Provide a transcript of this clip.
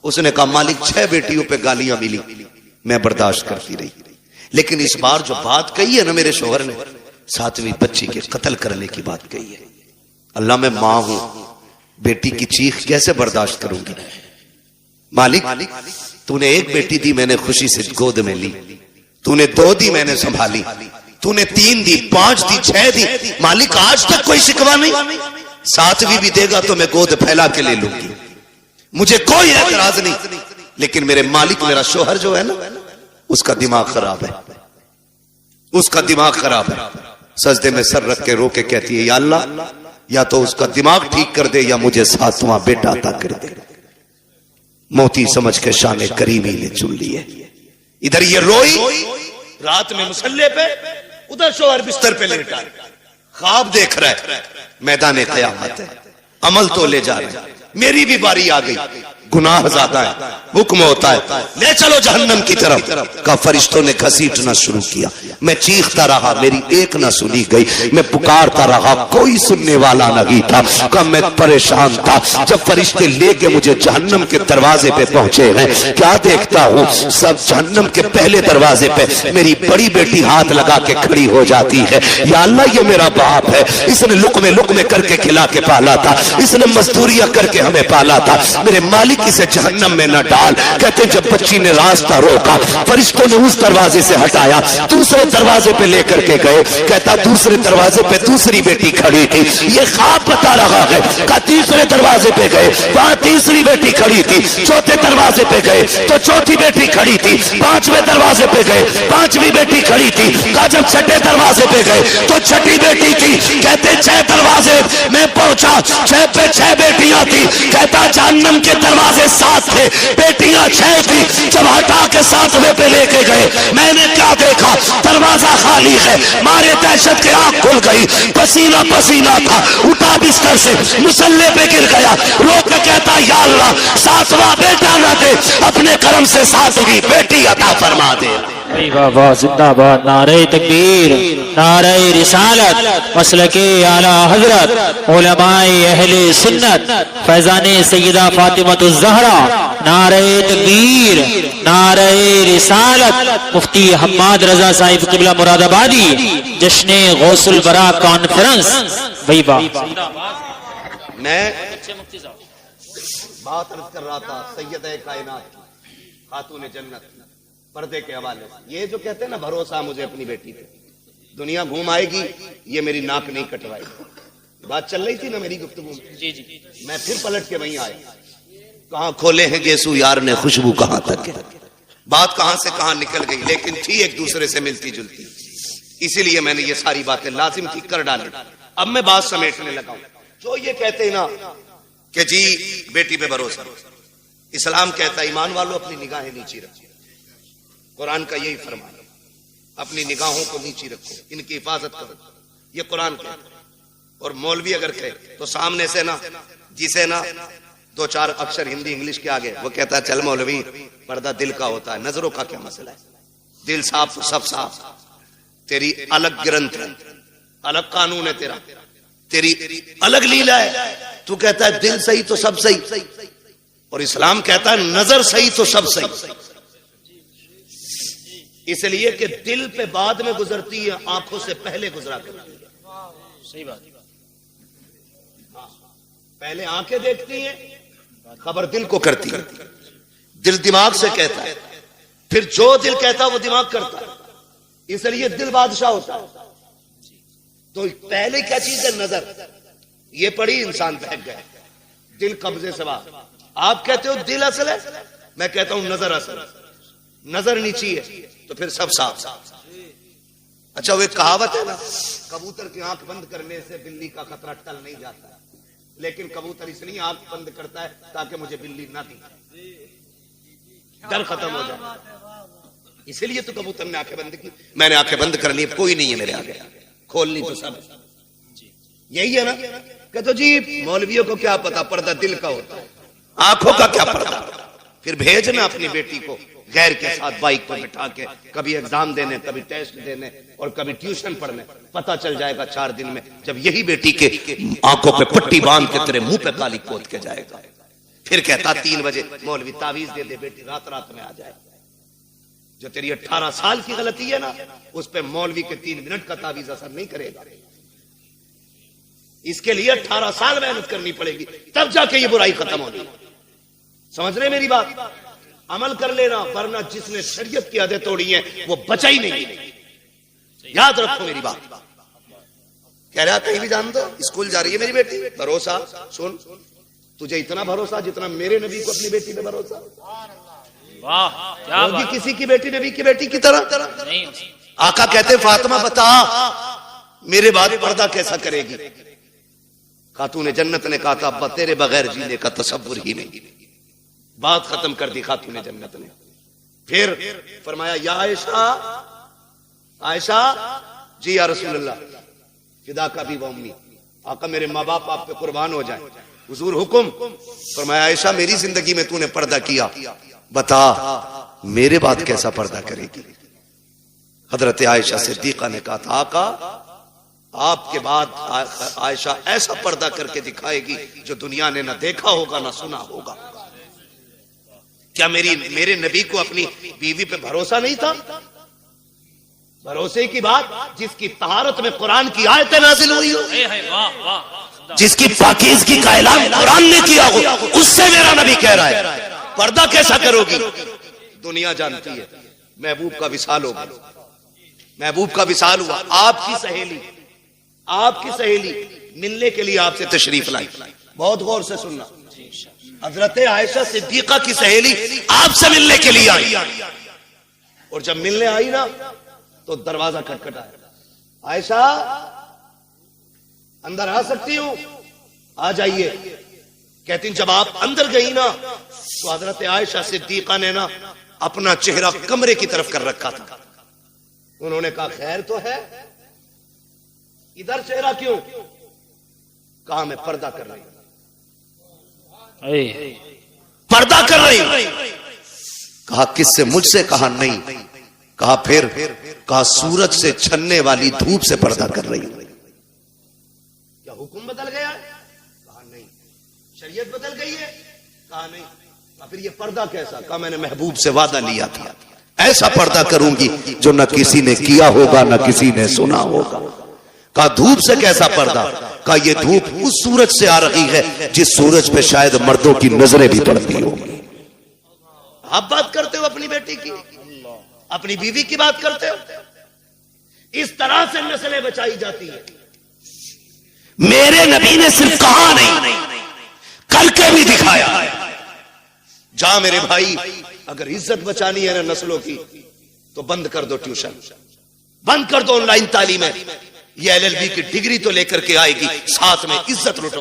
उसने कहा मालिक 6 बेटियों पे गालियां मिली, मैं बर्दाश्त करती रही, लेकिन इस बार जो बात कही है ना मेरे शोहर ने, 7वीं बच्ची के कत्ल करने की बात कही है। अल्लाह मैं मां हूं, बेटी की चीख कैसे बर्दाश्त करूंगी। मालिक तूने 1 बेटी दी, मैंने खुशी से गोद में ली, तूने 2 दी, मैंने संभाली, तूने 3 दी, 5 दी, 6 दी, मालिक आज तक कोई शिकवा नहीं, 7वीं भी देगा तो मैं गोद फैला के ले लूंगी, मुझे कोई एतराज नहीं। लेकिन मेरे मालिक, मेरा शोहर जो है ना, उसका दिमाग खराब है, उसका दिमाग खराब है। सजदे में सर रख के रो के कहती है, या अल्लाह या तो उसका दिमाग ठीक कर दे या मुझे 7वां बेटा अता कर दे। मोती समझ के शाने करीमी ने चुन लिए। इधर ये रोई रात में मुसल्ले पे, उधर शोहर बिस्तर पे लेटा ख्वाब देख रहा है, मैदान क़यामत है, अमल तो ले जा रहे, मेरी भी बारी आ गई, गुनाह ज्यादा है, हुक्म होता है ले चलो जहन्नम की तरफ। का फरिश्तों ने घसीटना शुरू किया, मैं चीखता रहा, मेरी एक ना सुनी गई, मैं पुकारता रहा, कोई सुनने वाला नहीं था। का मैं परेशान था। जब फरिश्ते लेके मुझे जहन्नम के दरवाजे पे पहुंचे हैं, क्या देखता हूं, सब जहन्नम के पहले दरवाजे पे मेरी बड़ी बेटी हाथ लगा के खड़ी हो जाती है। या अल्लाह ये मेरा बाप है, इसने लुकमे करके खिला के पाला था, इसने मजदूरियां करके हमें पाला था, मेरे मालिक इसे जहन्नम में न डाल। कहते जब बच्ची ने रास्ता रोका, फरिश्तों ने उस दरवाजे से हटाया, दूसरे दरवाजे पे लेकर के गए। कहता दूसरे दरवाजे पे दूसरी बेटी खड़ी थी, ये ख्वाब बता रहा है। का तीसरे दरवाजे पे गए, वहां तीसरी बेटी खड़ी थी, चौथे दरवाजे पे गए तो चौथी बेटी खड़ी थी, 5वें दरवाजे पे गए 5वीं बेटी खड़ी थी। का जब 6ठे दरवाजे पे गए तो 6ठी बेटी थी। कहते 6 दरवाजे में पहुंचा, 6 पे 6 बेटियां थी। कहता जहन्नम के दरवाजे 7 थे, बेटियां 6 थी। जब हटा के 7वें पे लेके गए, मैंने क्या देखा, दरवाजा खाली है। मारे दहशत के आंख खुल गई, पसीना पसीना था, उठा बिस्तर से, मुसल्ले पे गिर गया, रो के कहता या अल्लाह 7वां बेटा न दे, अपने करम से 7वीं बेटी अता फरमा दे। वाह जिंदाबाद, नारे तकबीर, नारे रिसालत, मसलके आला हजरत, उलमाए अहले सुन्नत, फैजाने सैयदा फातिमतुज़ ज़हरा, नारे तकबीर, नारे रिसालत, मुफ्ती हम्माद रजा साहिब क़िबला मुरादाबादी, जश्ने गौसुल बरा कॉन्फ्रेंस। भाई वाह, मैं बात अर्ज कर रहा था सैयद कायनात खातून जन्नत पर्दे के हवाले से। ये जो कहते हैं ना भरोसा मुझे अपनी बेटी पे, दुनिया घूम आएगी, ये मेरी नाक नहीं कटवाएगी। बात चल रही थी ना मेरी गुफ्तगू में, जी जी, मैं फिर पलट के वहीं आया, कहां खोले हैं गेसू यार ने खुशबू कहां तक है। बात कहां से कहां निकल गई, लेकिन थी एक दूसरे से मिलती जुलती, इसीलिए मैंने ये सारी बातें लाजिम थी कर डाली। अब मैं बात समेटने लगा। जो ये कहते हैं ना कि जी बेटी पे भरोसा, इस्लाम कहता है ईमान वालों अपनी निगाहें नीची रखो, कुरान का यही फरमान है, अपनी निगाहों को नीची रखो, इनकी हिफाजत करो, ये कुरान कहता है। और मौलवी अगर कहे तो सामने से ना, जिसे ना 2-4 अक्षर हिंदी इंग्लिश के आगे, वो कहता है चल मौलवी पर्दा दिल का होता है, नजरों का क्या मसला है, दिल साफ तो सब साफ, तेरी अलग ग्रंथ है, अलग कानून है तेरा, तेरी अलग लीला है। तू कहता है दिल सही तो सब सही, और इस्लाम कहता है नजर सही तो सब सही। इसलिए कि दिल पे बाद में गुजरती है, आंखों से पहले गुजरा करती है। सही बात, पहले आंखें देखती हैं, खबर दिल को करती है, दिल दिमाग से कहता है, फिर जो दिल कहता है वो दिमाग करता है, इसलिए दिल बादशाह होता है। तो पहले क्या चीज है, नजर, ये पड़ी इंसान बहक गया, दिल कब्जे से बाहर। आप कहते हो दिल असल है, मैं कहता हूं नजर असल है, नजर नीची है तो फिर सब साफ। अच्छा वो एक कहावत है ना, कबूतर की आंख बंद करने से बिल्ली का खतरा टल नहीं जाता, लेकिन कबूतर इसलिए आंख बंद करता है ताकि मुझे बिल्ली ना दिखे, डर खत्म हो जाए, इसलिए तो कबूतर ने आंखें बंद की। मैंने आंखें बंद कर ली, कोई नहीं है मेरे आगे, खोलनी तो सब यही है ना। कहते जी मौलवियों को क्या पता, पर्दा दिल का होता है, आंखों का क्या पर्दा। फिर भेजना अपनी बेटी को गैर के साथ बाइक पर बिठा के, कभी एग्जाम देने, कभी टेस्ट देने और कभी ट्यूशन पढ़ने, पता चल जाएगा 4 दिन में, जब यही बेटी के आंखों पे पट्टी बांध के तेरे मुंह पे काली पोत के जाएगा। फिर कहता 3 बजे मौलवी तावीज दे दे बेटी, रात रात में आ जाए। जो तेरी 18 साल की गलती है ना, उस पे मौलवी के 3 मिनट का तावीज असर नहीं करेगा। इसके लिए 18 साल मेहनत करनी पड़ेगी, तब जाके ये बुराई खत्म होगी। समझ रहे मेरी बात? अमल कर लेना, वरना जिसने शरीयत की हदें तोड़ी है वो बचा ही नहीं। याद रखो मेरी बात। कह रहा कहीं भी जान दो, स्कूल जा रही है मेरी बेटी, भरोसा सुन, तुझे इतना भरोसा जितना मेरे नबी को अपनी बेटी पे भरोसा। वाह क्या होगी किसी की बेटी नबी की बेटी की तरह नहीं। आका कहते फातिमा बता मेरे बाद पर्दा कैसा करेगी? खातून जन्नत ने कहा था अब्बा तेरे बगैर जीने का तसव्वुर ही नहीं। बात खत्म कर दी खातून जन्नत ने। फिर फरमाया या आयशा, आयशा जी या रसूलल्लाह फिदा का भी वम्मी, आका मेरे माँ बाप आप पे कुर्बान हो जाए, हुजूर हुक्म। फरमाया आयशा मेरी जिंदगी में तूने पर्दा किया, बता मेरे बाद कैसा पर्दा करेगी? हजरत आयशा सिद्दीका ने कहा था आका आपके बाद आयशा ऐसा पर्दा करके दिखाएगी जो दुनिया ने ना देखा होगा ना सुना होगा। क्या मेरे नबी को अपनी बीवी पे भरोसा नहीं था? भरोसे की बात जिसकी तहारत में कुरान की आयतें नाजिल हुई हो, जिसकी पाकीज़गी का ऐलान कुरान ने किया हो, उससे मेरा नबी कह रहा है पर्दा कैसा करोगी? दुनिया जानती है महबूब का विसाल होगा। महबूब का विसाल हुआ, आपकी सहेली मिलने के लिए आपसे तशरीफ लाई। बहुत गौर से सुनना, हजरत आयशा सिद्दीका की सहेली आपसे मिलने के लिए आई, और जब मिलने आई ना तो दरवाजा खटखटाया, आयशा अंदर आ सकती हूं? आ जाइए। कहती जब आप अंदर गई ना तो हजरत आयशा सिद्दीका ने ना अपना चेहरा कमरे की तरफ कर रखा था। उन्होंने कहा खैर तो है, इधर चेहरा क्यों? कहा मैं पर्दा कर रही हूं, पर्दा कर रही हूं। कहा किससे? मुझसे। कहा नहीं। कहा फिर? कहा सूरज से छनने वाली धूप से पर्दा कर रही हूं। क्या हुक्म बदल गया? कहा नहीं। शरीयत बदल गई है? कहा नहीं। फिर ये पर्दा कैसा? कहा मैंने महबूब से वादा लिया था ऐसा पर्दा करूंगी जो न किसी ने किया होगा न किसी ने सुना होगा। कहा धूप से कैसा पर्दा? कहा ये धूप उस सूरज से आ रही है जिस सूरज पे शायद मर्दों की नजरें भी पड़ती होंगी। आप बात करते हो अपनी बेटी की, अपनी बीवी की बात करते हो। इस तरह से नस्लें बचाई जाती है। मेरे नबी ने सिर्फ कहा नहीं करके भी दिखाया। जा मेरे भाई, अगर इज्जत बचानी है ना नस्लों की तो बंद कर दो ट्यूशन, बंद कर दो ऑनलाइन तालीम। ये LLB की डिग्री तो लेकर के आएगी, साथ में इज्जत लुटवा